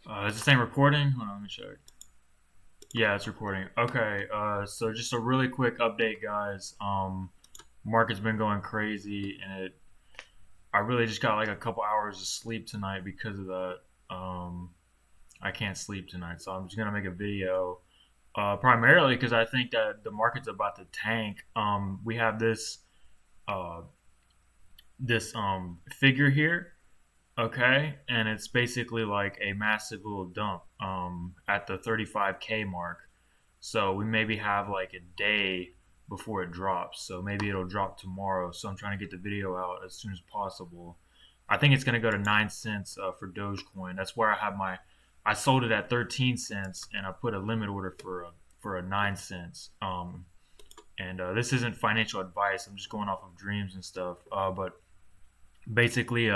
Is this thing recording? Hold on, let me check. Yeah, it's recording. Okay, so just a really quick update, guys. Market's been going crazy, and I really just got like a couple hours of sleep tonight because of that. I can't sleep tonight, so I'm just gonna make a video. Primarily because I think that the market's about to tank. We have uh, this figure here. Okay, and it's basically like a massive little dump at the 35K mark. So we maybe have like a day before it drops. So maybe it'll drop tomorrow. So I'm trying to get the video out as soon as possible. I think it's gonna go to 9 cents for Dogecoin. That's where I have my. I sold it at 13 cents, and I put a limit order for a 9 cents. And this isn't financial advice. I'm just going off of dreams and stuff. But basically,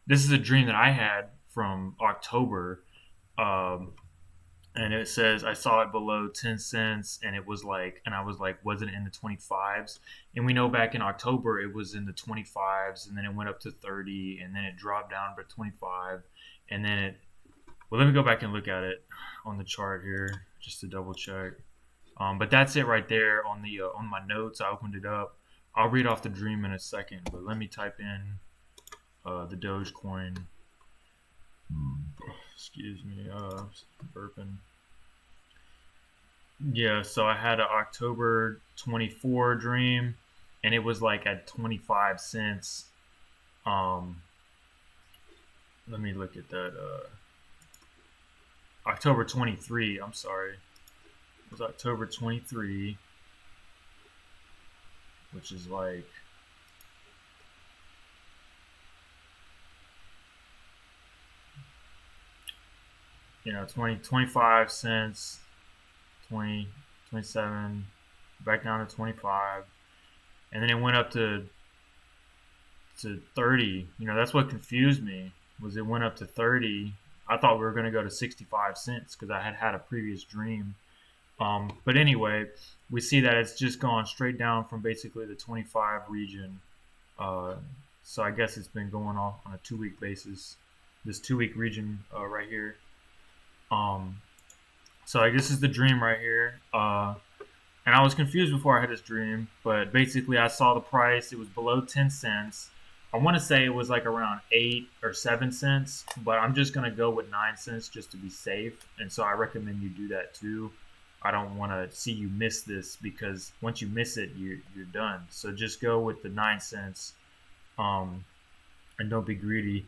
this is a dream that I had from October, um, and it says I saw it below 10 cents, and it was like, and I was like, wasn't it in the 25s? And we know back in October it was in the 25s, and then it went up to 30, and then it dropped down to 25, and then it. Well, let me go back and look at it on the chart here just to double check. But that's it right there on my notes. I opened it up. I'll read off the dream in a second, but let me type in the Dogecoin. Excuse me, burping. Yeah, so I had an October 24 dream, and it was like at 25 cents. Um, Let me look at that. October 23. I'm sorry, it was October 23, which is like 20 25 cents, 20 27, back down to 25, and then it went up to 30. That's what confused me, was it went up to 30. I thought we were going to go to 65 cents because I had had a previous dream. But anyway, we see that it's just gone straight down from basically the 25 region. uh, so I guess it's been going off on a 2 week basis, this 2 week region right here. um, So like this is the dream right here. And I was confused before I had this dream, but basically I saw the price. It was below 10 cents. I want to say it was like around 8 or 7 cents, but I'm just going to go with 9 cents just to be safe. And so I recommend you do that too. I don't want to see you miss this, because once you miss it, you're done. So just go with the 9 cents, um, and don't be greedy.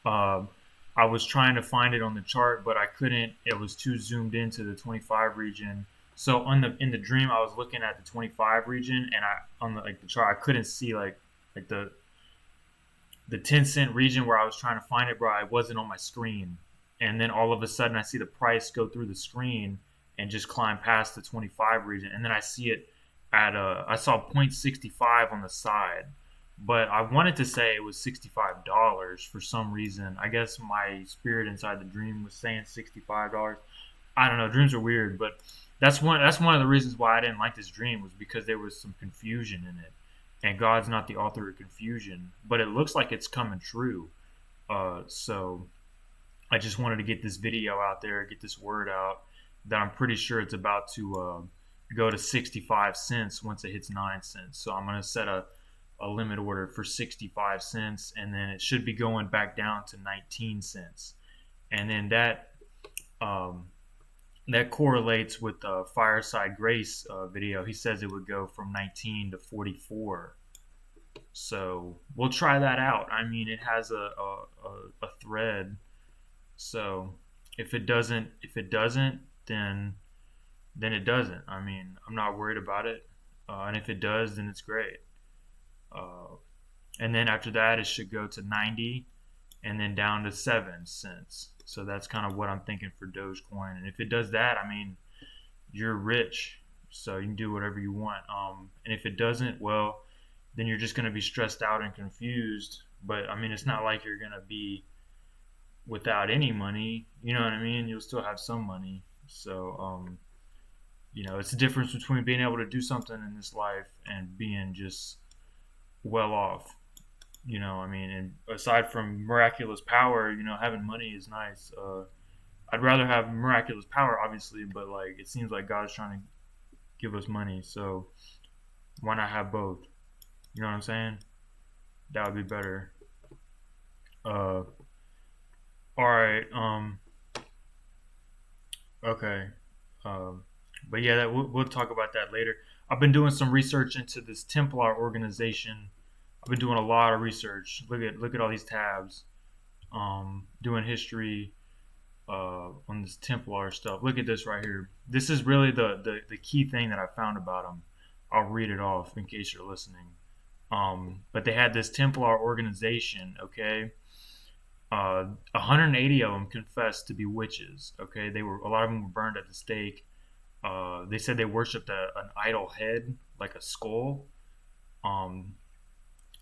Um, I was trying to find it on the chart, but I couldn't. It was too zoomed into the 25 region. So on the in the dream, I was looking at the 25 region, and I on the chart, I couldn't see like the 10 cent region where I was trying to find it, bro. It wasn't on my screen, and then all of a sudden, I see the price go through the screen and just climb past the 25 region, and then I see it at I saw 0.65 on the side, but I wanted to say it was $65 for some reason. I guess my spirit inside the dream was saying $65. I don't know. Dreams are weird, but that's one of the reasons why I didn't like this dream, was because there was some confusion in it, and God's not the author of confusion, but it looks like it's coming true. So I just wanted to get this video out there, get this word out that I'm pretty sure it's about to go to 65 cents once it hits 9 cents. So I'm gonna set a limit order for 65 cents, and then it should be going back down to 19 cents, and then um, that correlates with the Fireside Grace video. He says it would go from 19 to 44. So we'll try that out. I mean, it has a thread. So if it doesn't, then it doesn't. I mean, I'm not worried about it. And if it does, then it's great. Uh, and then after that, it should go to 90, and then down to 7 cents. So that's kind of what I'm thinking for Dogecoin. And if it does that, I mean, you're rich, so you can do whatever you want. And if it doesn't, well, then you're just going to be stressed out and confused. But I mean, it's not like you're going to be without any money. You know what I mean? You'll still have some money. So, it's the difference between being able to do something in this life and being just well off. I mean, and aside from miraculous power, having money is nice. I'd rather have miraculous power, obviously, but like it seems like God's trying to give us money, so why not have both? You know what I'm saying? That would be better. Uh, all right. Okay. Um, but yeah, we'll talk about that later. I've been doing some research into this Templar organization. I've been doing a lot of research. Look at all these tabs. Doing history on this Templar stuff. Look at this right here. This is really the key thing that I found about them. I'll read it off in case you're listening. But they had this Templar organization. Okay, 180 of them confessed to be witches. Okay, a lot of them were burned at the stake. They said they worshipped an idol head, like a skull. Um,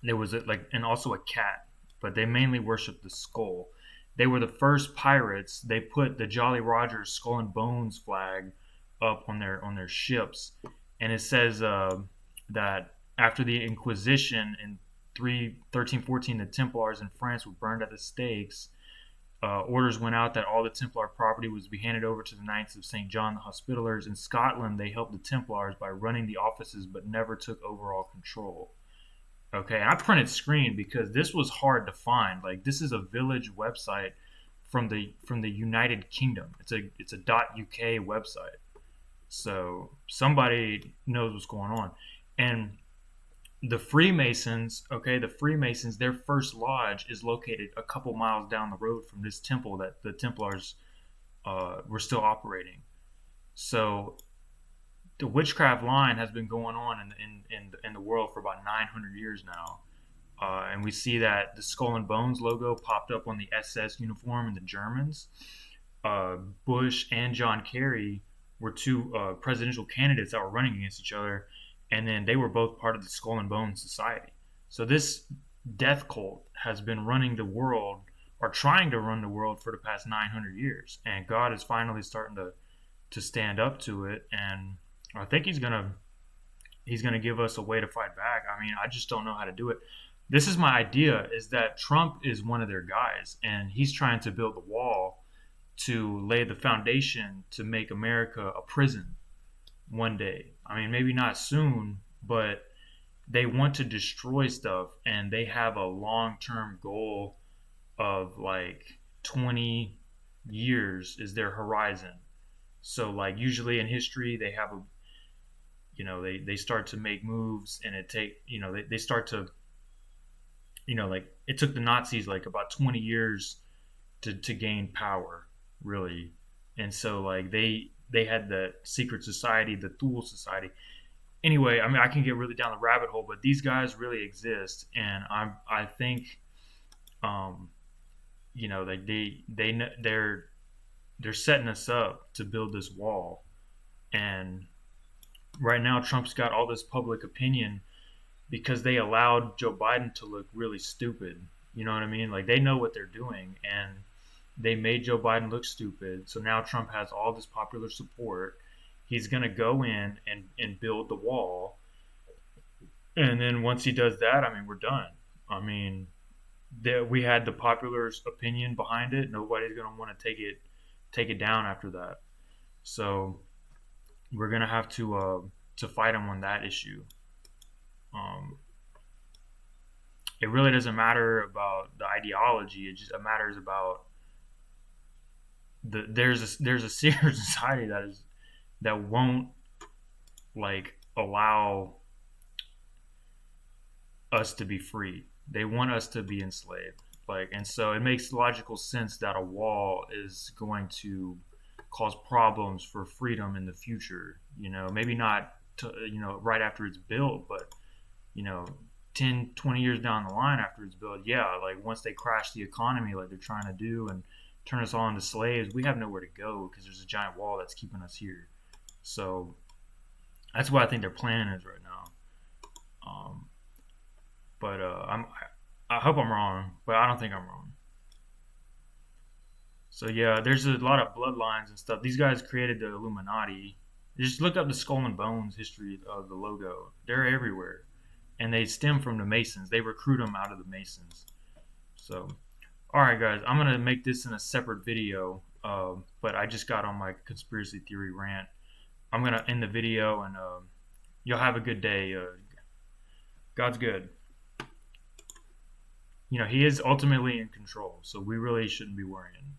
there was and also a cat, but they mainly worshipped the skull. They were the first pirates. They put the Jolly Roger's skull and bones flag up on their ships, and it says that after the Inquisition in 1314, the Templars in France were burned at the stakes. Orders went out that all the Templar property was to be handed over to the Knights of St. John the Hospitallers. In Scotland, they helped the Templars by running the offices but never took overall control. Okay, and I printed screen because this was hard to find. Like this is a village website from the United Kingdom. It's a .uk website. So somebody knows what's going on. And the Freemasons, okay, their first lodge is located a couple miles down the road from this temple that the Templars were still operating. So the witchcraft line has been going on in the world for about 900 years now. And we see that the Skull and Bones logo popped up on the SS uniform in the Germans. Bush and John Kerry were two presidential candidates that were running against each other, and then they were both part of the Skull and Bones Society. So this death cult has been running the world, or trying to run the world, for the past 900 years, and God is finally starting to stand up to it, and I think he's gonna give us a way to fight back. I mean, I just don't know how to do it. This is my idea: is that Trump is one of their guys, and he's trying to build the wall to lay the foundation to make America a prison one day. I mean, maybe not soon, but they want to destroy stuff, and they have a long-term goal of like 20 years is their horizon. So like usually in history they have a they start to make moves, and they start to like it took the Nazis like about 20 years to gain power, really. And so like they had the secret society, the Thule Society. Anyway, I mean, I can get really down the rabbit hole, but these guys really exist, and I think, like they're setting us up to build this wall, and right now Trump's got all this public opinion because they allowed Joe Biden to look really stupid. You know what I mean? Like they know what they're doing, and they made Joe Biden look stupid. So now Trump has all this popular support. He's going to go in and build the wall. And then once he does that, I mean, we're done. I mean, we had the popular opinion behind it. Nobody's going to want to take it down after that. So we're going to have to fight him on that issue. It really doesn't matter about the ideology. It matters about there's a secret society that won't like allow us to be free. They want us to be enslaved. And so it makes logical sense that a wall is going to cause problems for freedom in the future. Maybe not right after it's built, but 10, 20 years down the line after it's built, yeah, like once they crash the economy like they're trying to do and turn us all into slaves, we have nowhere to go because there's a giant wall that's keeping us here. So that's what I think their plan is right now. But I hope I'm wrong, but I don't think I'm wrong. So yeah, there's a lot of bloodlines and stuff. These guys created the Illuminati. Just look up the Skull and Bones history of the logo. They're everywhere, and they stem from the Masons. They recruit them out of the Masons. So, all right, guys, I'm gonna make this in a separate video. But I just got on my conspiracy theory rant. I'm gonna end the video, and you'll have a good day. God's good. He is ultimately in control, so we really shouldn't be worrying.